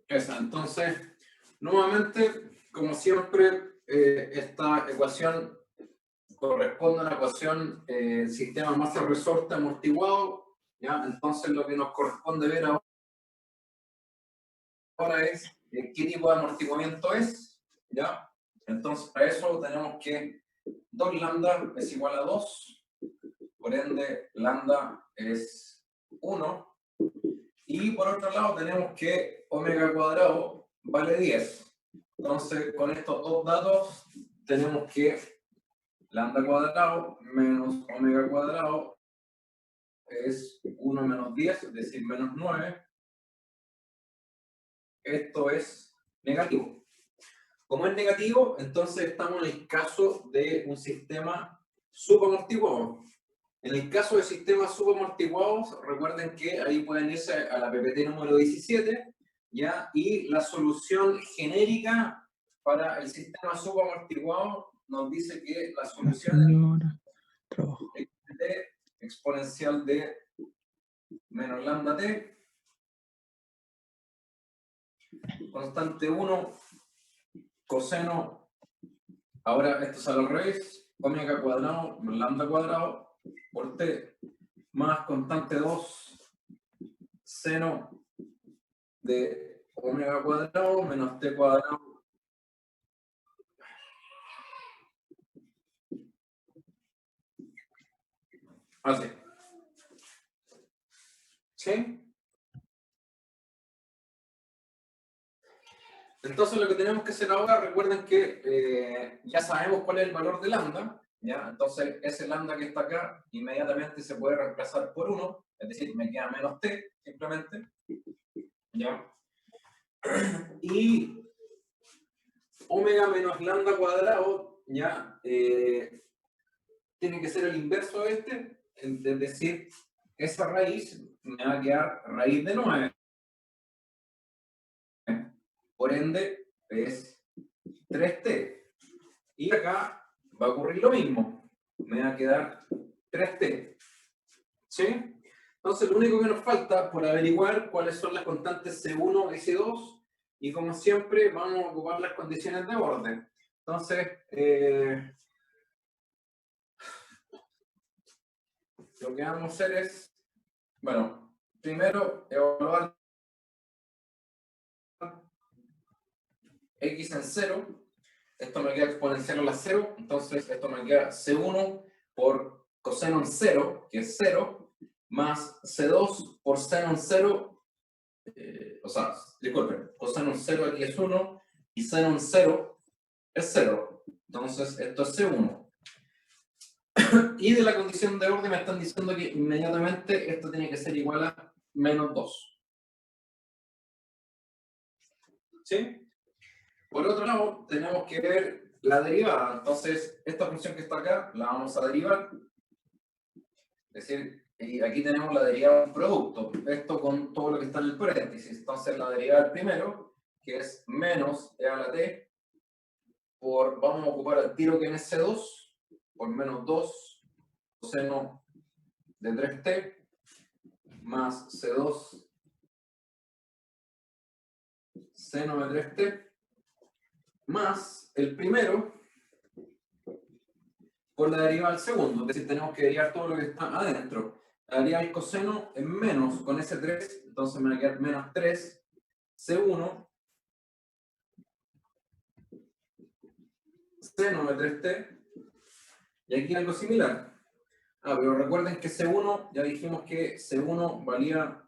Esa. Entonces, nuevamente, como siempre, esta ecuación corresponde a una ecuación sistema masa-resorte amortiguado, ¿ya? Entonces, lo que nos corresponde ver ahora es qué tipo de amortiguamiento es, ¿ya? Entonces, para eso tenemos que 2 lambda es igual a 2, por ende, lambda es 1, y por otro lado tenemos que omega cuadrado vale 10. Entonces, con estos dos datos, tenemos que lambda cuadrado menos omega cuadrado es 1 menos 10, es decir, menos 9. Esto es negativo. Como es negativo, entonces estamos en el caso de un sistema subamortiguado. En el caso de sistemas subamortiguados, recuerden que ahí pueden irse a la PPT número 17, ¿ya? Y la solución genérica para el sistema subamortiguado nos dice que la solución es t exponencial de menos lambda t, constante 1, coseno, ahora esto sale al revés, omega cuadrado más lambda cuadrado por t, más constante 2, seno de omega cuadrado menos t cuadrado. Así. ¿Sí? Entonces lo que tenemos que hacer ahora, recuerden que ya sabemos cuál es el valor de lambda, ¿ya? Entonces ese lambda que está acá inmediatamente se puede reemplazar por 1, es decir, me queda menos t, simplemente, ¿ya? Y omega menos lambda cuadrado, ¿ya? Tiene que ser el inverso de este, es decir, esa raíz me va a quedar raíz de 9. Por ende, es 3t. Y acá va a ocurrir lo mismo. Me va a quedar 3t. ¿Sí? Entonces, lo único que nos falta por averiguar cuáles son las constantes C1 y C2. Y como siempre, vamos a ocupar las condiciones de orden. Entonces, lo que vamos a hacer es, bueno, primero evaluar x en 0. Esto me queda exponencial a la 0, entonces esto me queda C1 por coseno en 0, que es 0, más C2 por seno en 0, o sea, disculpen, coseno en 0 aquí es 1, y seno en 0 es 0. Entonces esto es C1. Y de la condición de orden me están diciendo que inmediatamente esto tiene que ser igual a menos 2. ¿Sí? Por otro lado, tenemos que ver la derivada. Entonces, esta función que está acá, la vamos a derivar. Es decir, aquí tenemos la derivada de un producto. Esto con todo lo que está en el paréntesis. Entonces, la derivada del primero, que es menos e a la t, por, vamos a ocupar el tiro que en S2, por menos 2 coseno de 3t, más C2 seno de 3t, más el primero, por la derivada del segundo, es decir, tenemos que derivar todo lo que está adentro. La derivada del coseno es menos con ese 3, entonces me va a quedar menos 3 C1 seno de 3t, y aquí algo similar. Pero recuerden que C1, ya dijimos que C1 valía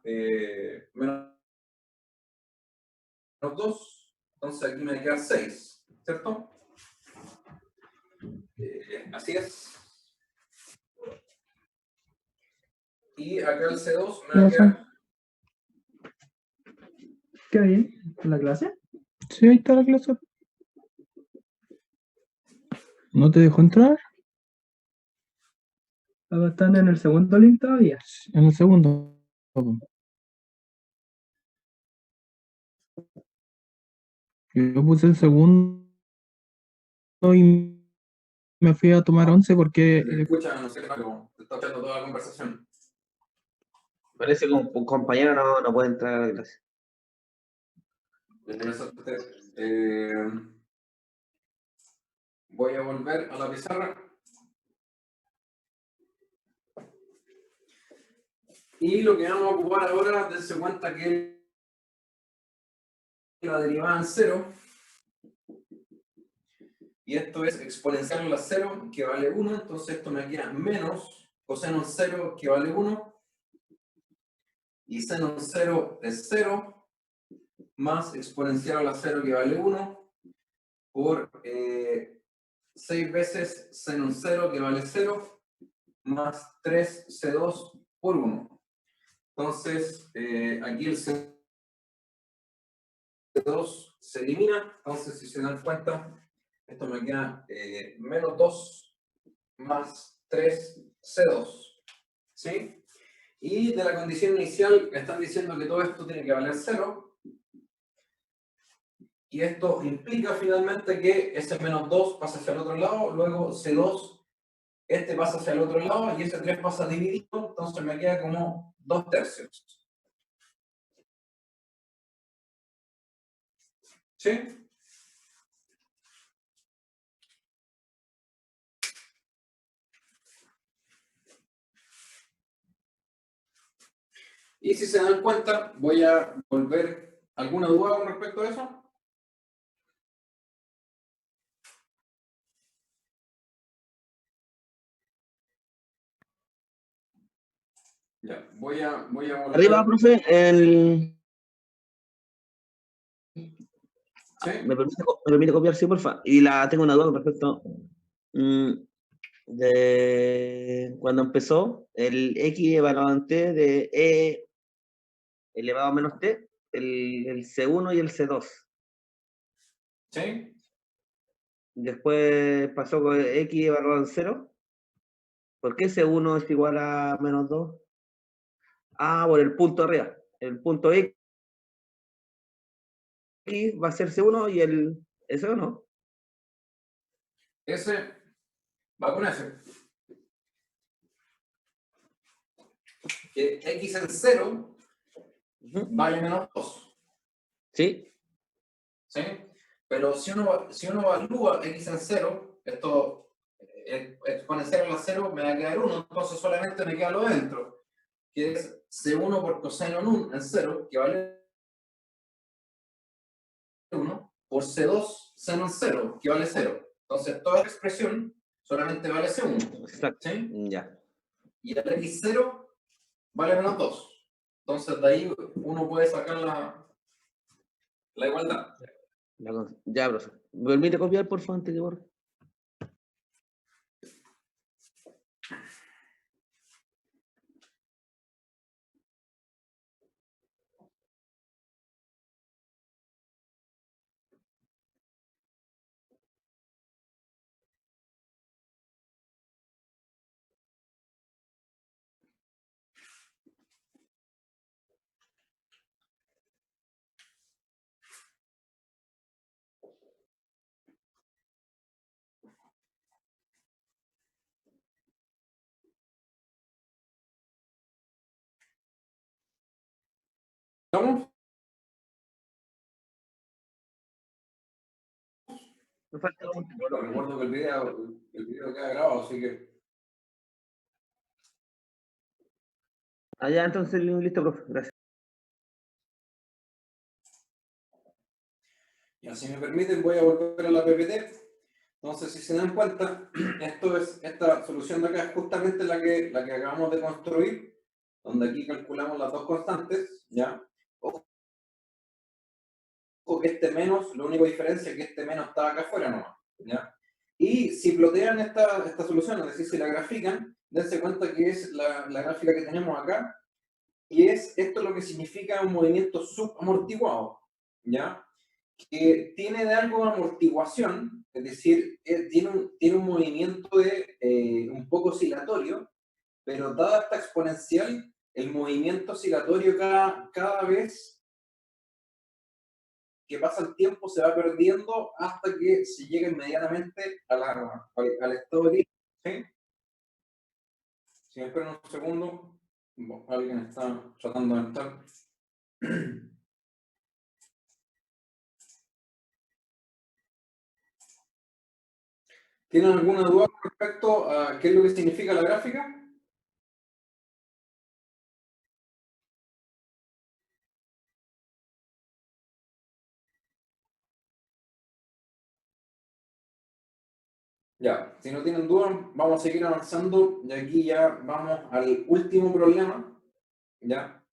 menos 2, entonces aquí me va a quedar 6, ¿cierto? Así es. Y acá el C2 me va a quedar... ¿Qué hay en la clase? Sí, ahí está la clase. ¿No te dejó entrar? Están en el segundo link todavía. En el segundo. Yo puse el segundo y me fui a tomar 11 porque... Escucha, no sé, Paco, te está escuchando toda la conversación. Parece que un compañero no puede entrar a la clase. Interesante. Voy a volver a la pizarra. Y lo que vamos a ocupar ahora, dense cuenta que la derivada en cero. Y esto es exponencial a la 0, que vale 1. Entonces esto me queda menos coseno en 0, que vale 1. Y seno en 0 es 0. Más exponencial a la 0, que vale 1. Por 6 veces seno en 0, que vale 0. Más 3c2 por 1. Entonces, aquí el c2 se elimina. Entonces, si se dan cuenta, esto me queda menos 2 más 3c2. ¿Sí? Y de la condición inicial están diciendo que todo esto tiene que valer 0. Y esto implica finalmente que ese menos 2 pasa hacia el otro lado, luego c2, este pasa hacia el otro lado y ese 3 pasa dividido, entonces me queda como 2/3. ¿Sí? Y si se dan cuenta, voy a volver. ¿Alguna duda con respecto a eso? Ya, voy a volver. Arriba, profe, ¿Sí? ¿me permite copiar, sí, porfa? Y tengo una duda con respecto de cuando empezó el x elevado en t de e elevado a menos t, el C1 y el C2. ¿Sí? Después pasó con x elevado en 0. ¿Por qué C1 es igual a menos 2? Ah, por el punto arriba. El punto x va a ser C1 y el S1. Ese va con ese. Que x en 0 vale menos 2. ¿Sí? ¿Sí? Pero si uno evalúa x en 0, esto exponencial a la 0 me va a quedar 1, entonces solamente me queda lo dentro, que es c1 por coseno en 0, que vale 1, por c2 seno en 0, que vale 0. Entonces toda la expresión solamente vale c1. Exacto. ¿Sí? Ya. Y el x0 vale menos 2. Entonces de ahí uno puede sacar la igualdad. Ya, profe. ¿Me permite copiar, por favor, antes que borre? ¿Estamos? Me falta un Bueno, recuerdo que el video queda grabado, así que. ya, entonces listo, profe. Gracias. Y si me permiten, voy a volver a la PPT. Entonces, si se dan cuenta, esta solución de acá es justamente la que acabamos de construir, donde aquí calculamos las dos constantes, ¿ya? Ojo que este menos, la única diferencia es que este menos está acá afuera nomás, ¿ya? Y si plotean esta solución, es decir, si la grafican, dense cuenta que es la gráfica que tenemos acá, y esto lo que significa un movimiento subamortiguado, ¿ya? Que tiene de algo amortiguación, es decir, tiene un movimiento un poco oscilatorio, pero dada esta exponencial, el movimiento oscilatorio cada vez que pasa el tiempo se va perdiendo hasta que se llega inmediatamente al estado de líquido. ¿Sí? Si me esperan un segundo, alguien está tratando de entrar. ¿Tienen alguna duda con respecto a qué es lo que significa la gráfica? Ya, si no tienen dudas, vamos a seguir avanzando y aquí ya vamos al último problema, ¿ya?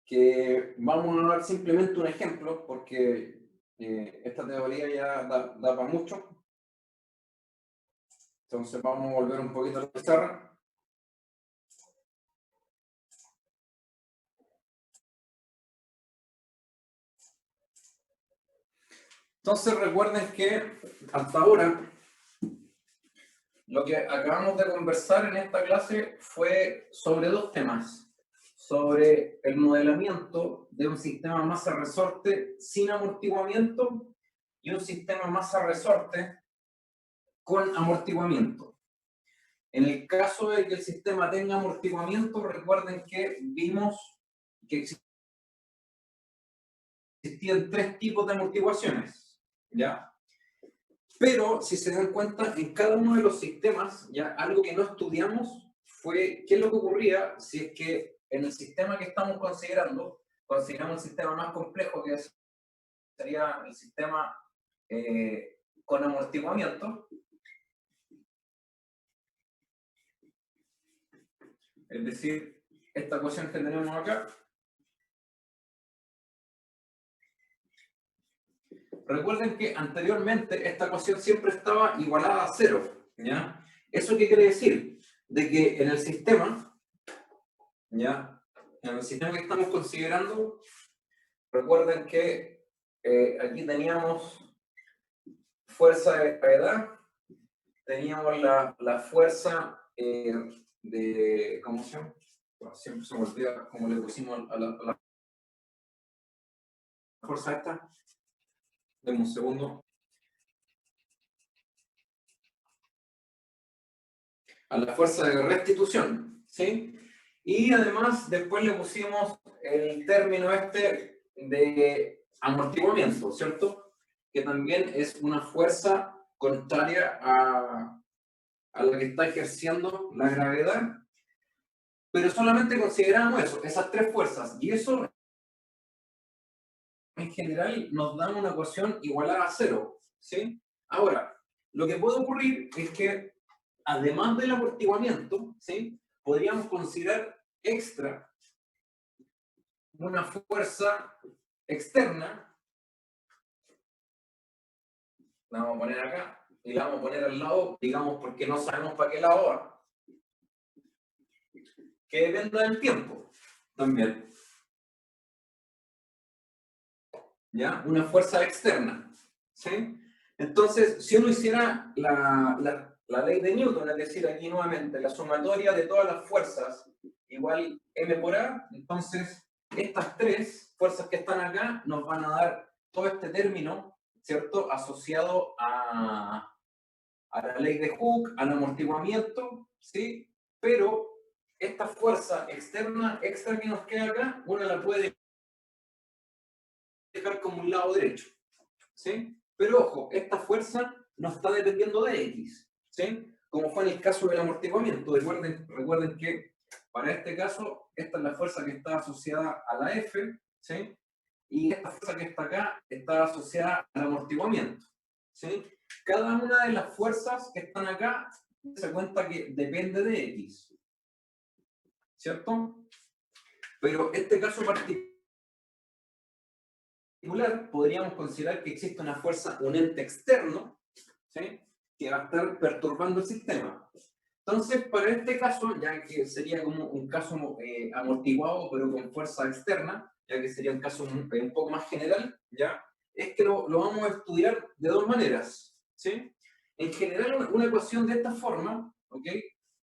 Que vamos a dar simplemente un ejemplo porque esta teoría ya da para mucho. Entonces vamos a volver un poquito a la pizarra. Entonces recuerden que hasta ahora lo que acabamos de conversar en esta clase fue sobre dos temas. Sobre el modelamiento de un sistema masa-resorte sin amortiguamiento y un sistema masa-resorte con amortiguamiento. En el caso de que el sistema tenga amortiguamiento, recuerden que vimos que existían tres tipos de amortiguaciones, ¿ya? Pero, si se dan cuenta, en cada uno de los sistemas, ya algo que no estudiamos fue qué es lo que ocurría si es que en el sistema que estamos consideramos el sistema más complejo, que sería el sistema con amortiguamiento, es decir, esta ecuación que tenemos acá. Recuerden que anteriormente esta ecuación siempre estaba igualada a 0, ¿ya? ¿Eso qué quiere decir? De que en el sistema, ¿ya? En el sistema que estamos considerando, recuerden que aquí teníamos fuerza de gravedad, teníamos la fuerza de, ¿cómo se llama? Bueno, siempre se me olvida cómo le pusimos a la fuerza esta. Deme un segundo. A la fuerza de restitución, ¿sí? Y además después le pusimos el término este de amortiguamiento, ¿cierto? Que también es una fuerza contraria a la que está ejerciendo la gravedad, pero solamente consideramos eso, esas tres fuerzas, y eso en general nos da una ecuación igualada a 0, ¿sí? Ahora, lo que puede ocurrir es que además del amortiguamiento, ¿sí? Podríamos considerar extra una fuerza externa, la vamos a poner acá, y la vamos a poner al lado, digamos, porque no sabemos para qué lado va. Que dependa del tiempo, también. ¿Ya? Una fuerza externa, ¿sí? Entonces, si uno hiciera la ley de Newton, es decir, aquí nuevamente, la sumatoria de todas las fuerzas igual m por a, entonces estas tres fuerzas que están acá nos van a dar todo este término, ¿cierto? Asociado a la ley de Hooke, al amortiguamiento, ¿sí? Pero esta fuerza externa, extra que nos queda acá, uno la puede dejar como un lado derecho, ¿sí? Pero ojo, esta fuerza no está dependiendo de X, ¿sí? Como fue en el caso del amortiguamiento. Recuerden que para este caso, esta es la fuerza que está asociada a la F, ¿sí? Y esta fuerza que está acá está asociada al amortiguamiento, ¿sí? Cada una de las fuerzas que están acá se cuenta que depende de X, ¿cierto? Pero este caso particular, podríamos considerar que existe una fuerza, un ente externo, ¿sí? Que va a estar perturbando el sistema. Entonces, para este caso, ya que sería como un caso amortiguado, pero con fuerza externa, ya que sería un caso un poco más general, ¿ya? Es que lo vamos a estudiar de dos maneras, ¿sí? En general, una ecuación de esta forma, ¿ok?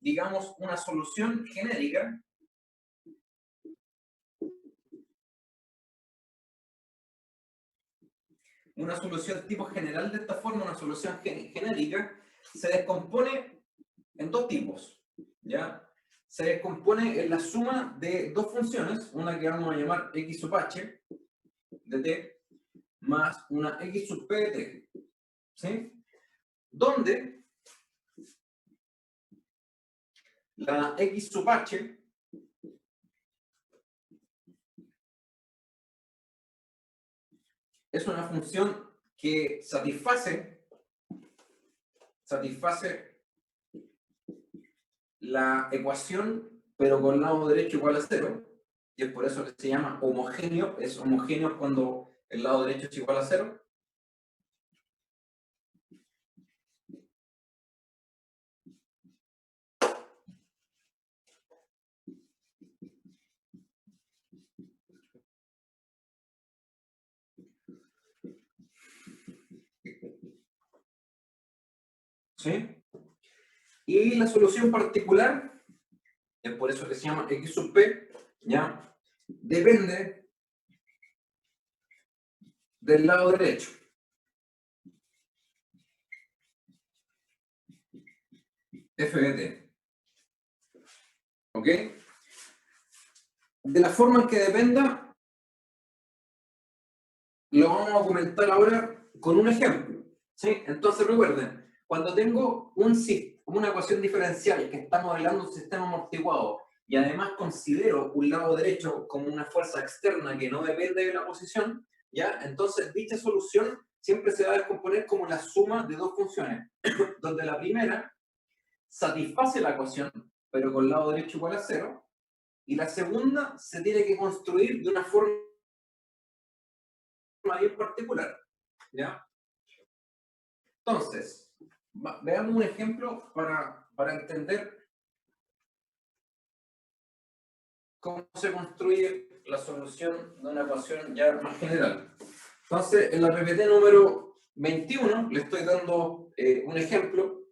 Digamos, una solución genérica, una solución tipo general de esta forma, una solución genérica, se descompone en dos tipos, ¿ya? Se descompone en la suma de dos funciones, una que vamos a llamar x sub h de t, más una x sub p de t, ¿sí? donde la x sub h es una función que satisface la ecuación, pero con lado derecho igual a 0, y es por eso que se llama homogéneo. Es homogéneo cuando el lado derecho es igual a 0. ¿Sí? Y la solución particular, es por eso que se llama x sub p, ¿ya? Depende del lado derecho. F de t. ¿Ok? De la forma en que dependa, lo vamos a comentar ahora con un ejemplo. ¿Sí? Entonces recuerden, cuando tengo una ecuación diferencial que está modelando un sistema amortiguado y además considero un lado derecho como una fuerza externa que no depende de la posición, ¿ya? Entonces dicha solución siempre se va a descomponer como la suma de dos funciones, donde la primera satisface la ecuación, pero con lado derecho igual a 0, y la segunda se tiene que construir de una forma bien particular, ¿ya? Entonces, veamos un ejemplo para entender cómo se construye la solución de una ecuación ya más general. Entonces, en la PPT número 21 le estoy dando un ejemplo.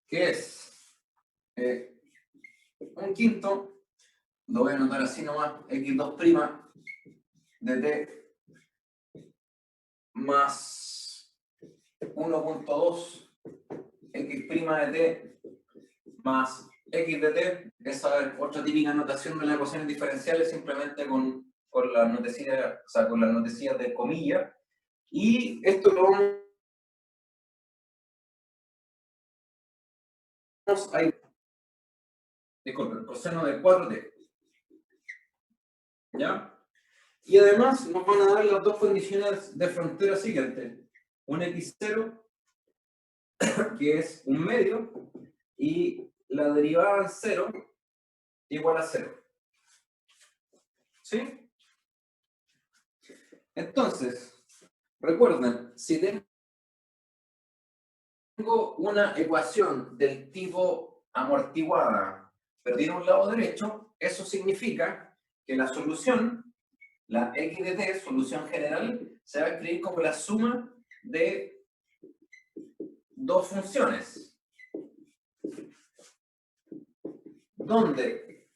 Que es un quinto, lo voy a anotar así nomás, x2' de t más 1.2 x' de t más x de t. Esa es otra típica notación de las ecuaciones diferenciales, simplemente con las notecillas, o sea, con las notecillas de comillas. Y esto lo vamos a ir, disculpen, coseno de 4t. ¿Ya? Y además nos van a dar las dos condiciones de frontera siguientes. Un x0, que es un medio, y la derivada en 0 igual a 0. ¿Sí? Entonces, recuerden, si tengo una ecuación del tipo amortiguada, pero tiene un lado derecho, eso significa que la solución, la x de t, solución general, se va a escribir como la suma de dos funciones, donde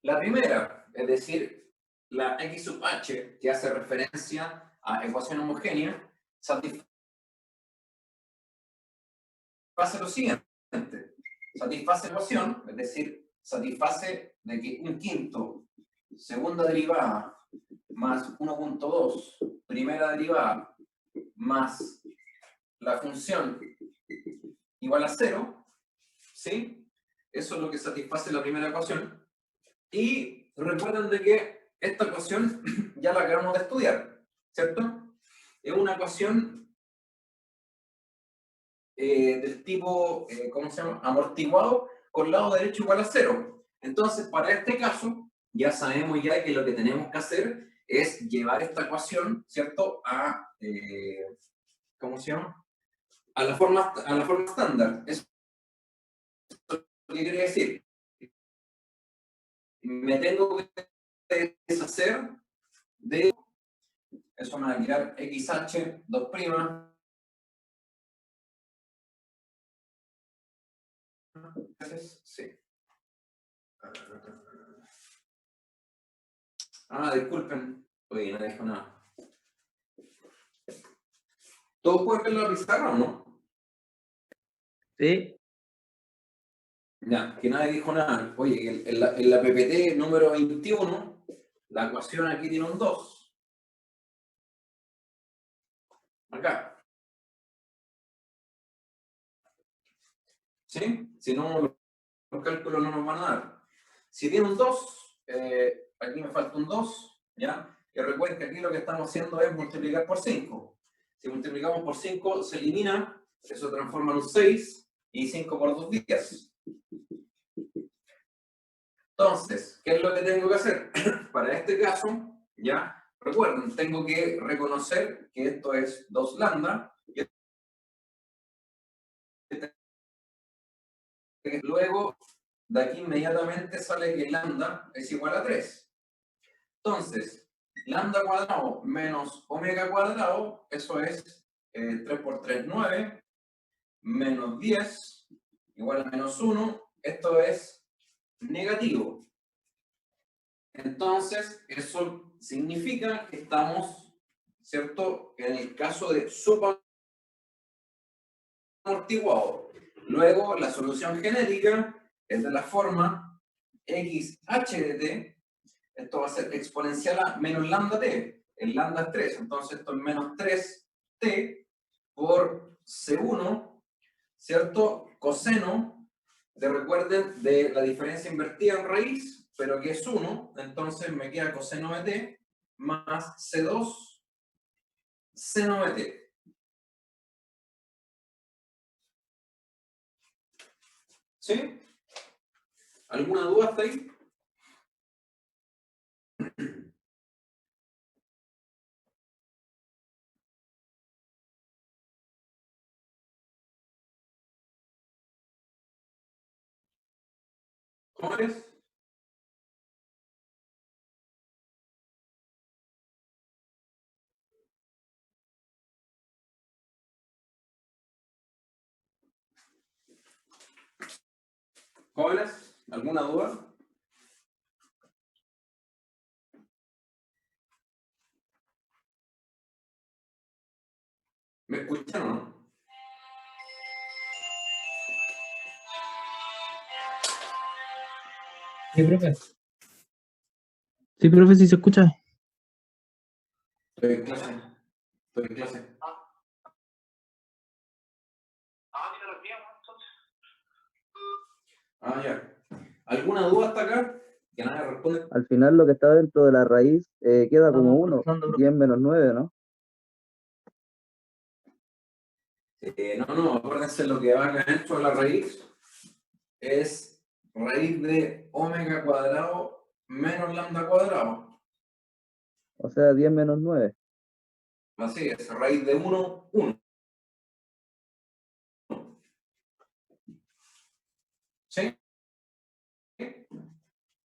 la primera, es decir, la x sub h, que hace referencia a ecuación homogénea, satisface lo siguiente: satisface ecuación, es decir, satisface de que un quinto, segunda derivada, más 1.2, primera derivada, más la función igual a 0, ¿sí? Eso es lo que satisface la primera ecuación. Y recuerden de que esta ecuación ya la acabamos de estudiar, ¿cierto? Es una ecuación del tipo, ¿cómo se llama? Amortiguado con lado derecho igual a 0. Entonces, para este caso, ya sabemos ya que lo que tenemos que hacer es llevar esta ecuación, ¿cierto? A, ¿cómo se llama? A la forma estándar. Eso es lo que quiere decir. Me tengo que deshacer de, eso me va a quedar xh, 2', sí. Disculpen. Oye, no dejo nada. ¿Todos pueden ver la pizarra o no? ¿Sí? Ya, que nadie dijo nada. Oye, en la PPT número 21, la ecuación aquí tiene un 2. Acá. ¿Sí? Si no, los cálculos no nos van a dar. Si tiene un 2, aquí me falta un 2, ¿ya? Y recuerden que aquí lo que estamos haciendo es multiplicar por 5. Si multiplicamos por 5, se elimina, eso transforma en un 6, y 5 por 2, 10. Entonces, ¿qué es lo que tengo que hacer? Para este caso, ¿ya? Recuerden, tengo que reconocer que esto es 2 lambda, y luego de aquí inmediatamente sale que lambda es igual a 3. Entonces, lambda cuadrado menos omega cuadrado, eso es 3 por 3, 9, menos 10, igual a menos 1, esto es negativo. Entonces, eso significa que estamos, ¿cierto?, en el caso de subaamortiguado. Luego, la solución genérica es de la forma xh de t. Esto va a ser exponencial a menos lambda t. El lambda es 3, entonces esto es menos 3t por C1, ¿cierto? Coseno, recuerden, de la diferencia invertida en raíz, pero que es 1, entonces me queda coseno de t más C2 seno de t. ¿Sí? ¿Alguna duda hasta ahí? ¿Cómo es? ¿Jóvenes? ¿Alguna duda? ¿Me escuchan o no? Sí, profe. Sí, profe, si se escucha. Estoy en clase. Estoy en clase. Ah, ya. ¿Alguna duda hasta acá? Que nadie responde. Al final lo que está dentro de la raíz queda como 1, Pasando, profe. 10 menos 9, ¿no? No, acuérdense lo que va acá dentro de la raíz es raíz de omega cuadrado menos lambda cuadrado. O sea, 10 menos 9. Así es, raíz de 1, 1. ¿Sí?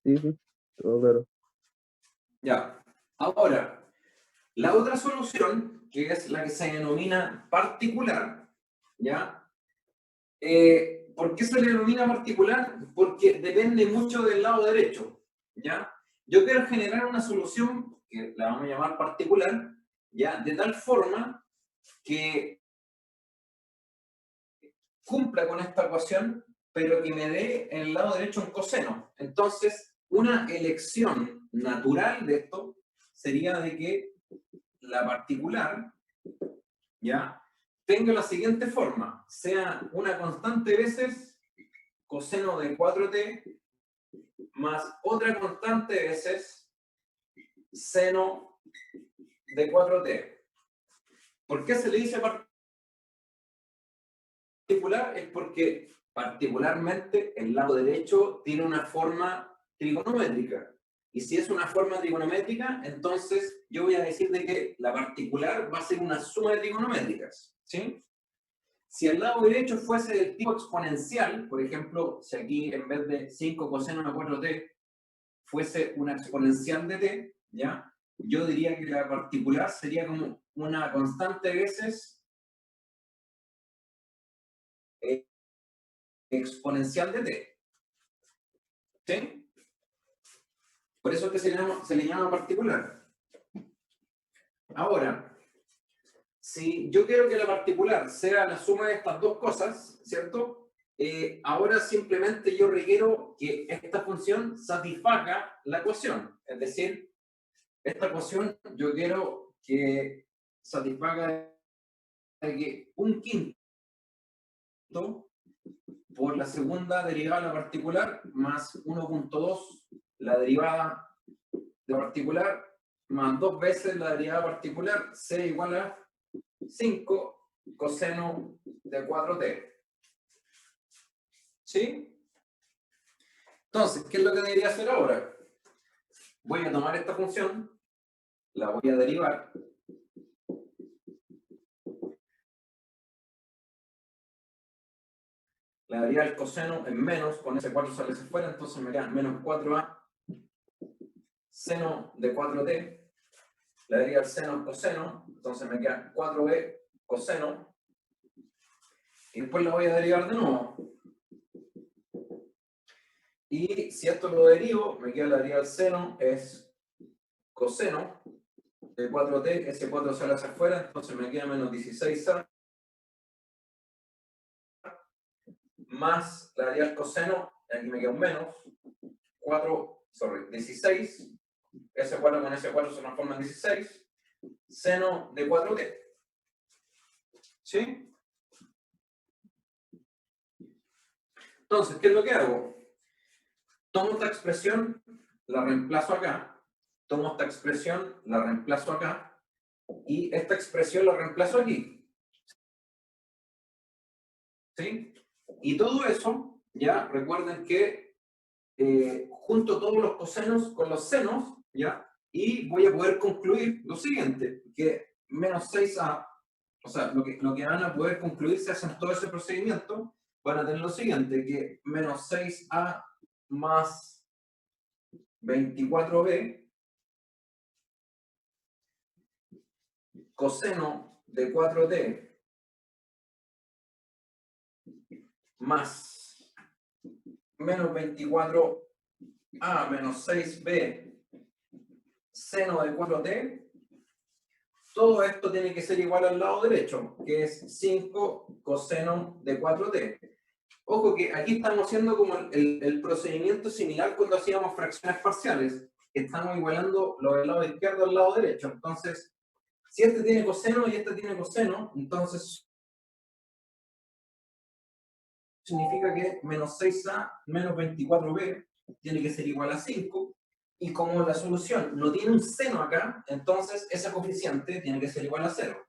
Sí, sí, todo claro. Ya. Ahora, la otra solución, que es la que se denomina particular, ¿ya? ¿Por qué se le denomina particular? Porque depende mucho del lado derecho, ¿ya? Yo quiero generar una solución, que la vamos a llamar particular, ¿ya? De tal forma que cumpla con esta ecuación, pero que me dé en el lado derecho un coseno. Entonces, una elección natural de esto sería de que la particular, ¿ya?, tenga la siguiente forma, sea una constante veces coseno de 4t más otra constante veces seno de 4t. ¿Por qué se le dice particular? Es porque particularmente el lado derecho tiene una forma trigonométrica. Y si es una forma trigonométrica, entonces yo voy a decir de que la particular va a ser una suma de trigonométricas, ¿sí? Si el lado derecho fuese del tipo exponencial, por ejemplo, si aquí en vez de 5 coseno de 4t fuese una exponencial de t, ¿ya? Yo diría que la particular sería como una constante veces exponencial de t. ¿Sí? Por eso es que se le llama particular. Ahora, si yo quiero que la particular sea la suma de estas dos cosas, ¿cierto? ahora simplemente yo requiero que esta función satisfaga la ecuación. Es decir, esta ecuación yo quiero que satisfaga que 1/5 por la segunda derivada de la particular más 1.2 la derivada de la particular más 2 veces la derivada particular, c igual a 5 coseno de 4t. ¿Sí? Entonces, ¿qué es lo que debería hacer ahora? Voy a tomar esta función, la voy a derivar. La derivada del coseno es menos, con ese 4 sale hacia afuera, entonces me queda menos 4a seno de 4t. La derivada del seno es coseno, entonces me queda 4b coseno. Y después la voy a derivar de nuevo. Y si esto lo derivo, me queda la derivada del seno es coseno de 4t, ese 4 sale hacia afuera, entonces me queda menos 16a más la derivada del coseno, aquí me queda un menos 16, ese 4 con ese 4 se transforma en 16, seno de 4t. ¿Sí? Entonces, ¿qué es lo que hago? Tomo esta expresión, la reemplazo acá, tomo esta expresión, la reemplazo acá, y esta expresión la reemplazo aquí. ¿Sí? Y todo eso, ya recuerden que junto todos los cosenos con los senos, ¿ya? Y voy a poder concluir lo siguiente, que menos 6a, o sea, lo que van a poder concluir si hacen todo ese procedimiento, van a tener lo siguiente, que menos 6a más 24b coseno de 4t más menos 24a menos 6b seno de 4t, todo esto tiene que ser igual al lado derecho, que es 5 coseno de 4t. Ojo que aquí estamos haciendo como el procedimiento similar cuando hacíamos fracciones parciales. Estamos igualando lo del lado izquierdo al lado derecho. Entonces, si este tiene coseno y este tiene coseno, entonces significa que menos 6a menos 24b tiene que ser igual a 5. Y como la solución no tiene un seno acá, entonces ese coeficiente tiene que ser igual a 0.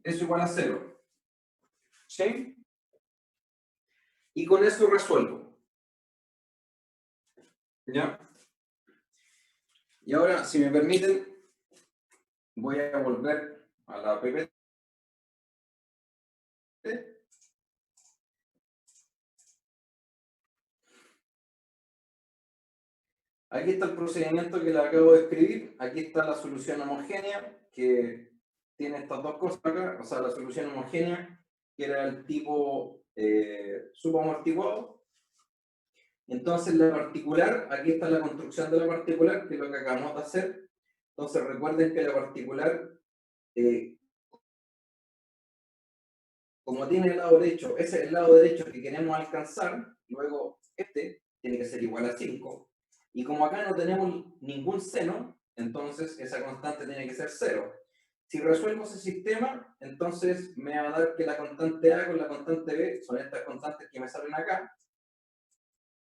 Eso igual a 0. ¿Sí? Y con eso resuelvo. ¿Ya? Y ahora, si me permiten, voy a volver a la PPT. Aquí está el procedimiento que le acabo de escribir. Aquí está la solución homogénea, que tiene estas dos cosas acá. O sea, la solución homogénea, que era el tipo subamortiguado. Entonces, la particular, aquí está la construcción de la particular, que es lo que acabamos de hacer. Entonces, recuerden que la particular, como tiene el lado derecho, ese es el lado derecho que queremos alcanzar, luego este tiene que ser igual a 5. Y como acá no tenemos ningún seno, entonces esa constante tiene que ser 0. Si resuelvo ese sistema, entonces me va a dar que la constante A con la constante B son estas constantes que me salen acá.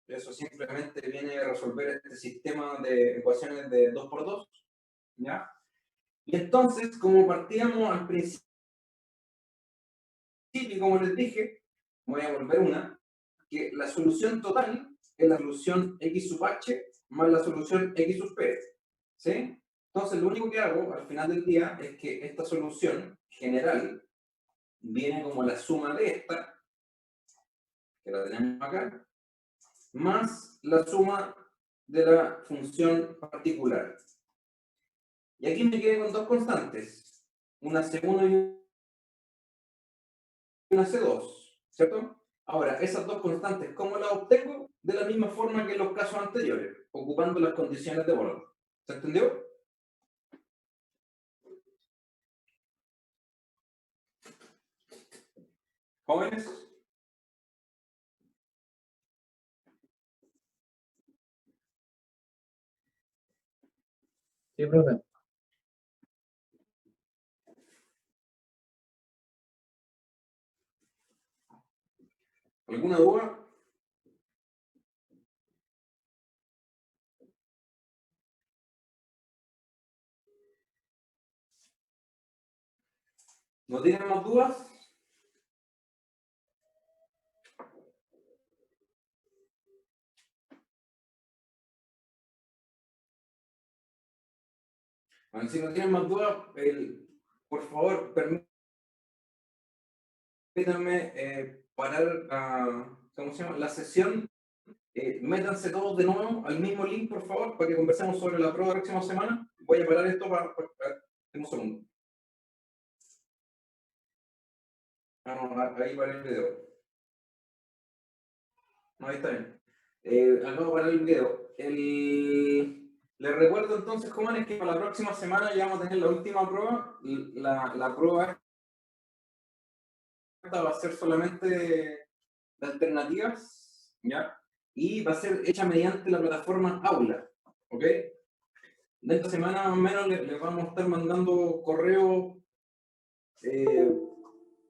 Eso simplemente viene a resolver este sistema de ecuaciones de 2×2. ¿Ya? Y entonces, como partíamos al principio, y como les dije, voy a volver una, que la solución total es la solución x sub h más la solución x sub p. ¿Sí? Entonces, lo único que hago al final del día es que esta solución general viene como la suma de esta, que la tenemos acá, más la suma de la función particular. Y aquí me quedé con dos constantes, una C1 y una C2, ¿cierto? Ahora, esas dos constantes, ¿cómo las obtengo? De la misma forma que en los casos anteriores, ocupando las condiciones de valor. ¿Se entendió? ¿Jóvenes? Sí, profe. ¿Alguna duda? ¿No tienen más dudas? Bueno, si no tienen más dudas, por favor, permítanme parar ¿cómo se llama? La sesión. Métanse todos de nuevo al mismo link, por favor, para que conversemos sobre la prueba de la próxima semana. Voy a parar esto un segundo. No, ahí paré el video. No, ahí está bien. Acabo de parar el video. Les recuerdo entonces, jóvenes, que para la próxima semana ya vamos a tener la última prueba. La prueba esta va a ser solamente de alternativas, ¿ya? Y va a ser hecha mediante la plataforma Aula, ¿ok? De esta semana más o menos les vamos a estar mandando correo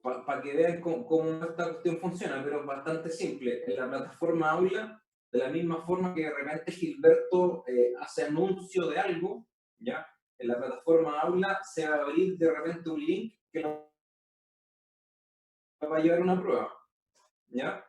para que vean cómo esta cuestión funciona, pero es bastante simple. En la plataforma Aula, de la misma forma que de repente Gilberto hace anuncio de algo, ¿ya? En la plataforma Aula se va a abrir de repente un link que nos va a llevar a una prueba, ¿ya?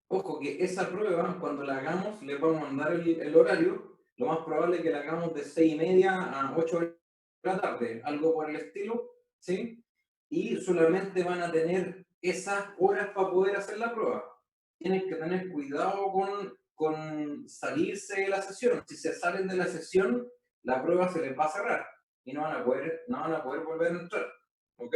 Ojo que esa prueba, cuando la hagamos, les vamos a mandar el horario. Lo más probable es que la hagamos de 6:30 a 8 de la tarde, algo por el estilo, ¿sí? Y solamente van a tener esas horas para poder hacer la prueba. Tienen que tener cuidado con salirse de la sesión. Si se salen de la sesión, la prueba se les va a cerrar y no van a poder volver a entrar, ¿ok?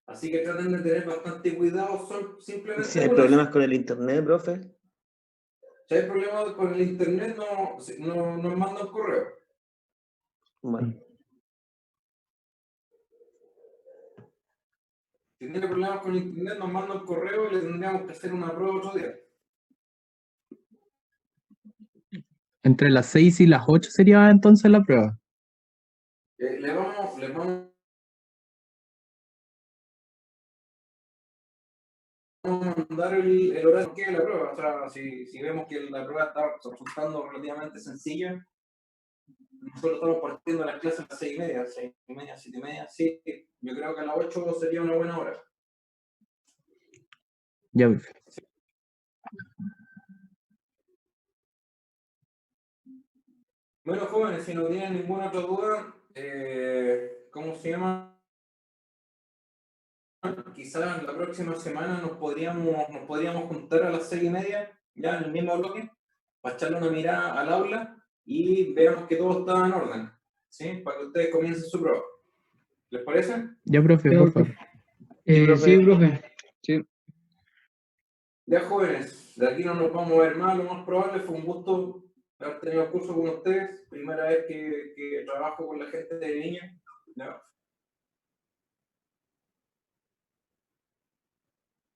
Así que traten de tener bastante cuidado, son simplemente... Si hay problemas con el internet, profe. Si hay problemas con el internet, no nos mandan correo. Bueno, Si tiene problemas con el internet, nos mandan correo y le tendríamos que hacer una prueba otro día. Entre las 6 y las 8 sería entonces la prueba. Les vamos a mandar el horario que es la prueba. O sea, si vemos que la prueba está resultando relativamente sencilla, nosotros estamos partiendo las clases a las 6:30, 6:30, 7:30. Sí, yo creo que a las 8 sería una buena hora. Ya, profe. Bueno, jóvenes, si no tienen ninguna otra duda, ¿cómo se llama? Quizás la próxima semana nos podríamos juntar a las 6:30, ya en el mismo bloque, para echarle una mirada al aula y veamos que todo está en orden, ¿sí? Para que ustedes comiencen su prueba. ¿Les parece? Ya, profe, Ya, por profe. favor. Sí, profe. Sí. Ya, jóvenes, de aquí no nos vamos a ver más, lo más probable. Fue un gusto haber tenido el curso con ustedes. Primera vez que trabajo con la gente de niña. ¿Ya?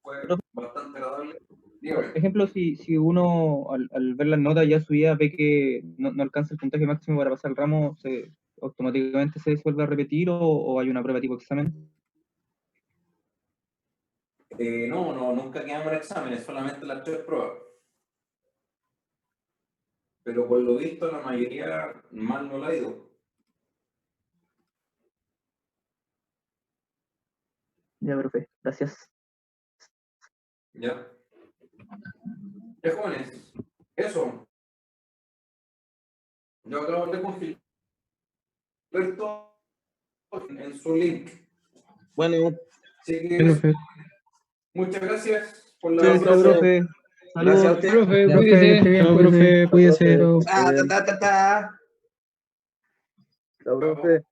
Fue bastante agradable. Dígame. Por ejemplo, si uno al ver las notas ya subidas ve que no alcanza el puntaje máximo para pasar el ramo, ¿automáticamente se vuelve a repetir o hay una prueba tipo examen? No, nunca quedamos en exámenes, solamente las 3 pruebas. Pero por lo visto la mayoría mal no la ha ido. Ya, profe, gracias. ¿Ya? Ya, jóvenes, eso. Yo acabo de hablar con Gilberto en su link. bueno, Así que Profe. muchas gracias por la Chao, profe. gracias a Saludos. usted. Profe, Ya, cuídese. profe, Chao, profe, cuídese. Profe, Ah, ta, ta, ta, ta. chao, profe.